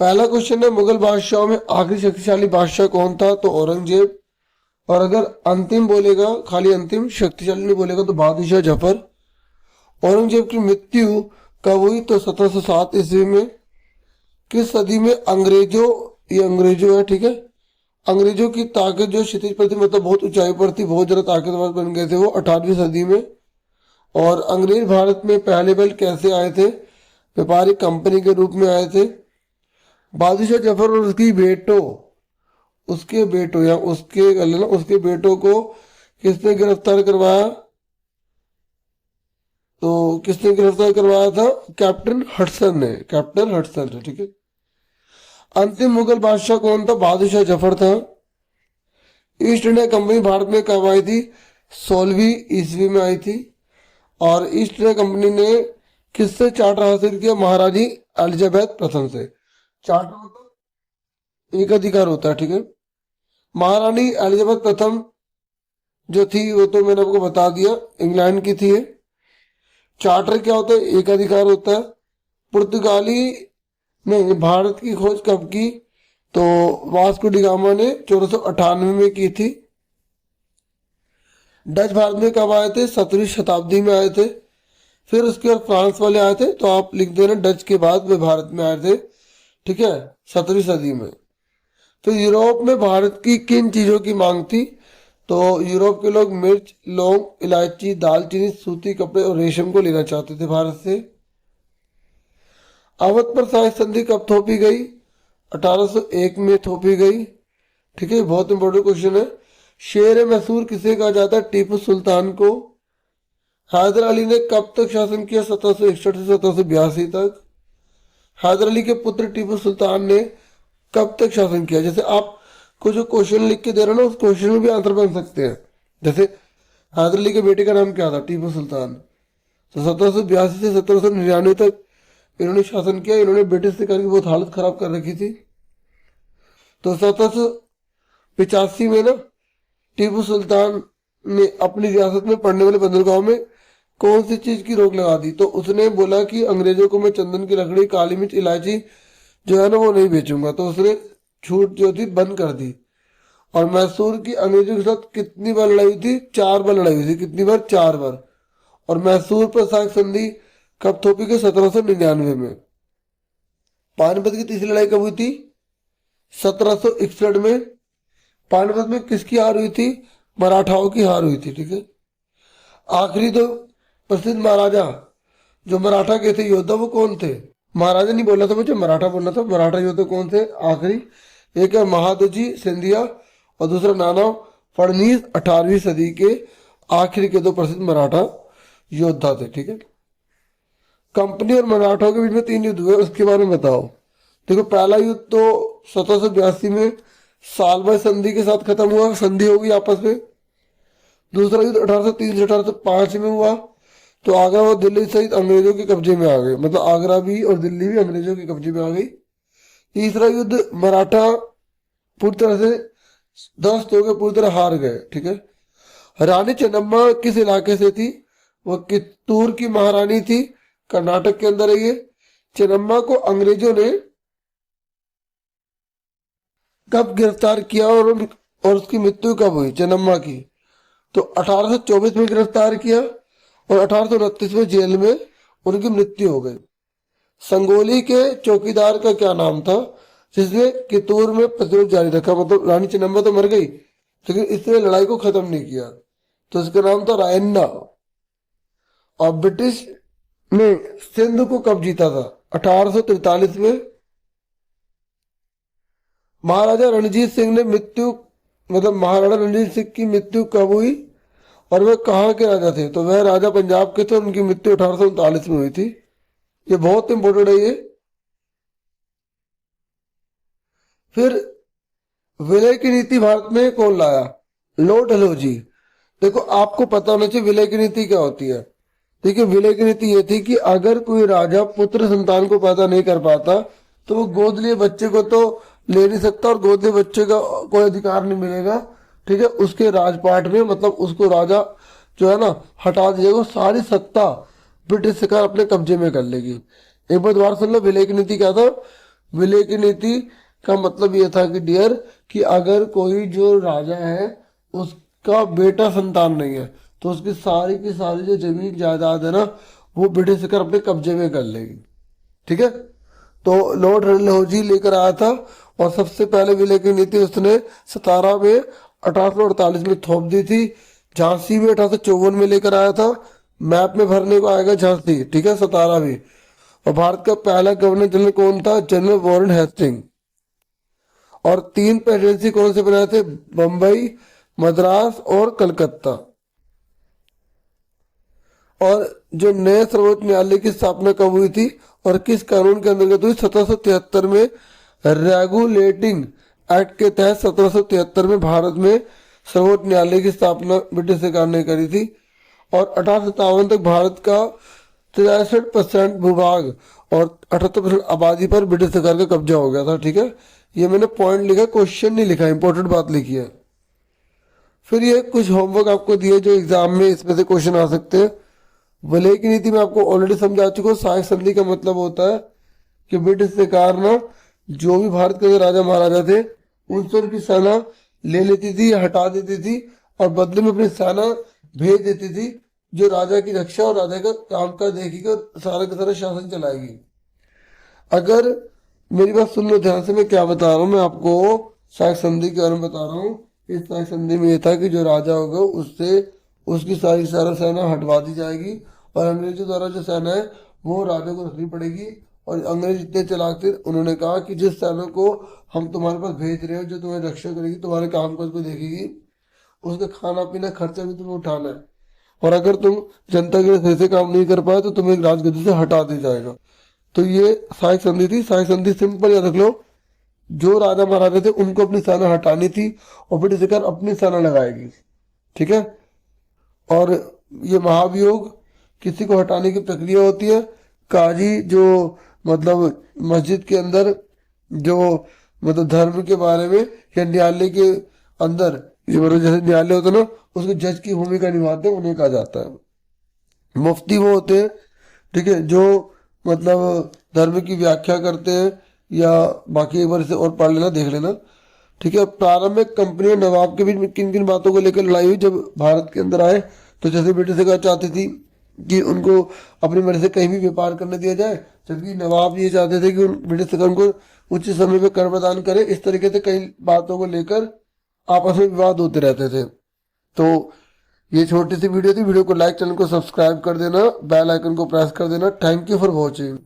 पहला क्वेश्चन है, मुगल बादशाहों में आखिरी शक्तिशाली बादशाह कौन था? तो औरंगजेब। और अगर अंतिम बोलेगा, खाली अंतिम, शक्तिशाली नहीं बोलेगा, तो बहादुर शाह जफर। औरंगजेब की मृत्यु कब हुई? तो 1707 ईस्वी में। किस सदी में अंग्रेजों, ये अंग्रेजों है, ठीक है, अंग्रेजों की ताकत जो क्षितिज पर थी, मतलब बहुत ऊंचाई पर थी, बहुत ज्यादा ताकतवर बन गए थे वो 18वीं सदी में। और अंग्रेज भारत में पहले पहल कैसे आए थे? व्यापारिक कंपनी के रूप में आए थे। बहादुर शाह जफर और उसके बेटों या उसके कर लेना, उसके बेटों को किसने गिरफ्तार करवाया? तो किसने गिरफ्तार करवाया था? कैप्टन हडसन ने, कैप्टन हडसन ने, ठीक है। अंतिम मुगल बादशाह कौन था? बहादुर शाह जफर था। ईस्ट इंडिया कंपनी भारत में कब आई थी? 16वीं ईस्वी में आई थी। और ईस्ट इंडिया कंपनी ने किससे चार्टर हासिल किया? महारानी एलिजाबेथ प्रथम से। चार्टर मतलब एक अधिकार होता है, ठीक है। महारानी एलिजाबेथ प्रथम जो थी वो तो मैंने आपको बता दिया, इंग्लैंड की थी। चार्टर क्या होता है? एक अधिकार होता है। पुर्तगाली ने भारत की खोज कब की? तो वास्को डिगामा ने 1498 में की थी। डच भारत में कब आए थे? 17वीं शताब्दी में आए थे। फिर उसके बाद फ्रांस वाले आए थे, तो आप लिख देना डच के बाद वे भारत में आए थे, ठीक है, 17वीं सदी में। तो यूरोप में भारत की किन चीजों की मांग थी? तो यूरोप के लोग मिर्च, लौंग, इलायची, दालचीनी, सूती कपड़े और रेशम को लेना चाहते थे भारत से। अवध पर शाही संधि कब थोपी गई? 1801 में थोपी गई, ठीक है, बहुत इंपॉर्टेंट क्वेश्चन है। शेर मैसूर किसे कहा जाता है? टीपू सुल्तान को। हैदर अली ने कब तक शासन किया? 1761 से 1782 तक। हैदर अली के पुत्र टीपू सुल्तान ने कब तक शासन किया? जैसे आप को जो क्वेश्चन लिख के दे रहे हो ना, उस क्वेश्चन में भी आंसर बन सकते हैं। जैसे हैदर अली के बेटे का नाम क्या था? टीपू सुल्तान। तो 1782 से 1799 तक इन्होंने शासन किया। इन्होंने ब्रिटिश सरकार की बहुत हालत खराब कर रखी थी। तो 1785 में ना टीपू सुल्तान ने अपनी रियासत में पड़ने वाले बंदरगाहों में कौन सी चीज की रोक लगा दी? तो उसने बोला कि अंग्रेजों को मैं चंदन की लकड़ी, काली मिर्च, इलायची जो है ना वो नहीं बेचूंगा। तो उसने छूट जो थी बंद कर दी। और मैसूर की अंग्रेजों के साथ कितनी बार लड़ाई हुई थी? 4 बार लड़ाई हुई थी। कितनी बार? 4 बार। और मैसूर पर शाही संधि कब थोपी गई? 1799 में। पानीपत की तीसरी लड़ाई कब हुई थी? 1761 में। पानीपत में किसकी हार हुई थी? मराठाओं की हार हुई थी, ठीक है। आखिरी दो प्रसिद्ध महाराजा जो मराठा के थे योद्धा, वो कौन थे? महाराजा नहीं बोलना था मुझे, मराठा बोलना था। मराठा योद्धा कौन थे आखिरी? एक है महादजी सिंधिया और दूसरा नाना फडणीस। 18वीं सदी के आखिरी के 2 प्रसिद्ध मराठा योद्धा थे, ठीक है। कंपनी और मराठाओं के बीच में 3 युद्ध हुए, उसके बारे में बताओ। देखो, पहला युद्ध तो 1782 में सालबाई संधि के साथ खत्म हुआ, संधि हो गई आपस में। दूसरा युद्ध 1803 से 1805 में हुआ, तो आगरा और दिल्ली सहित अंग्रेजों के कब्जे में आ गए, मतलब आगरा भी और दिल्ली भी अंग्रेजों के कब्जे में आ गई। तीसरा युद्ध मराठा पूरी तरह से ध्वस्त हो गए, पूरी तरह हार गए, ठीक है। रानी चन्नम्मा किस इलाके से थी? वो कित्तूर की महारानी थी, कर्नाटक के अंदर है ये। चन्नम्मा को अंग्रेजों ने कब गिरफ्तार किया और उसकी मृत्यु कब हुई चन्नम्मा की? तो 1824 में गिरफ्तार किया और 1829 में जेल में उनकी मृत्यु हो गई। संगोली के चौकीदार का क्या नाम था जिसने कित्तूर में प्रतिरोध जारी रखा? मतलब रानी चन्नम्मा तो मर गई लेकिन इसने लड़ाई को खत्म नहीं किया, तो इसका नाम था रायन्ना। और ब्रिटिश ने सिंध को कब जीता था? 1843 में। महाराजा रणजीत सिंह ने मृत्यु, मतलब महाराणा रणजीत सिंह की मृत्यु कब हुई और वह कहाँ के राजा थे? तो वह राजा पंजाब के थे, उनकी मृत्यु 1839 में हुई थी। ये बहुत इंपॉर्टेंट है ये। फिर विलय की नीति भारत में कौन लाया? लॉर्ड डलहौजी। देखो, आपको पता होना चाहिए विलय की नीति क्या होती है। देखिए, विलय की नीति ये थी कि अगर कोई राजा पुत्र संतान को पैदा नहीं कर पाता तो वो गोद लिए बच्चे को तो ले नहीं सकता और गोद लिए बच्चे का कोई अधिकार नहीं मिलेगा, ठीक है, उसके राजपाट में। मतलब उसको राजा जो है ना हटा दीजिएगा, सारी सत्ता ब्रिटिश सरकार अपने कब्जे में कर लेगी। एक बार दोबारा सुन लो, विलय की नीति क्या था? विलय की नीति का मतलब ये था कि डियर, कि अगर कोई जो राजा है उसका बेटा संतान नहीं है तो उसकी सारी की सारी जो जमीन जायदाद है ना वो ब्रिटिश सरकार अपने कब्जे में कर लेगी। ठीक है, तो लॉर्ड डलहौजी लेकर आया था और सबसे पहले विलय की नीति उसने 17 में 1848 में थोप दी थी। झांसी में 1854 में लेकर आया था। मैप में भरने को आएगा झांसी, ठीक है, 17 में। और भारत का पहला गवर्नर जनरल कौन था? General Warren Hastings. और 3 प्रेसिडेंसी कौन से बनाए थे? बम्बई, मद्रास और कलकत्ता। और जो नए सर्वोच्च न्यायालय की स्थापना कब हुई थी और किस कानून के अंतर्गत हुई? 1773 में रेगुलेटिंग एक्ट के तहत 1773 में भारत में सर्वोच्च न्यायालय की स्थापना ब्रिटिश सरकार ने करी थी। और 1857 तक भारत का 63% भूभाग और 78% आबादी पर ब्रिटिश सरकार का कब्जा हो गया था। ठीक है, ये मैंने पॉइंट लिखा, क्वेश्चन नहीं लिखा, इंपॉर्टेंट बात लिखी है। फिर ये कुछ होमवर्क आपको दिए जो एग्जाम में इसमें से क्वेश्चन आ सकते हैं। विलय की नीति में आपको ऑलरेडी समझा चुका हूँ। सहायक संधि का मतलब होता है कि ब्रिटिश सरकार ना जो भी भारत के राजा महाराजा थे उनसे उनकी सेना ले लेती थी या हटा देती थी और बदले में अपनी सेना भेज देती थी जो राजा की रक्षा और राजा का काम का देखेगी और सारा का सारा शासन चलाएगी। अगर मेरी बात सुन लो ध्यान से, मैं क्या बता रहा हूँ, मैं आपको सहायक संधि के बारे में बता रहा हूँ। इस सहायक संधि में यह था कि जो राजा होगा उससे उसकी सारी सारा सेना हटवा दी जाएगी और अंग्रेजों द्वारा जो सेना है वो राजा को रखनी पड़ेगी। और अंग्रेज इतने चालाक थे, उन्होंने कहा कि जिस सेना को हम तुम्हारे पास भेज रहे हो जो तुम्हें रक्षा करेगी, तुम्हारे काम काज को देखेगी, उसका खाना पीना खर्चा भी तुम्हें उठाना है। और अगर तुम जनता के लिए सही से काम नहीं कर पाए तो तुम्हें राजगद्दी से हटा दिया जाएगा। तो ये सहायक संधि थी। सहायक संधि सिंपल याद रख लो, जो राजा महाराजा थे उनको अपनी सेना हटानी थी और ब्रिटिश सरकार अपनी सेना लगाएगी। ठीक है, और ये महाभियोग किसी को हटाने की प्रक्रिया होती है। काजी जो मतलब मस्जिद के अंदर जो मतलब धर्म के बारे में या न्यायालय के अंदर जो मतलब जैसे न्यायालय होता है ना उसके जज की भूमिका निभाते हैं, उन्हें कहा जाता है। मुफ्ती वो होते हैं, ठीक है, जो मतलब धर्म की व्याख्या करते हैं या बाकी एक बार इसे और पढ़ लेना, देख लेना। ठीक है, प्रारंभ में कंपनी और नवाब के बीच किन किन बातों को लेकर लड़ाई हुई जब भारत के अंदर आए? तो जैसे ब्रिटिश सरकार चाहती थी कि उनको अपनी मर्जी से कहीं भी व्यापार करने दिया जाए, जबकि नवाब ये चाहते थे कि ब्रिटिश सरकार को उचित समय पर कर प्रदान करे। इस तरीके से कई बातों को लेकर आपस में विवाद होते रहते थे। तो ये छोटी सी वीडियो थी। वीडियो को लाइक, चैनल को सब्सक्राइब कर देना, बेल आइकन को प्रेस कर देना। Thank you for watching.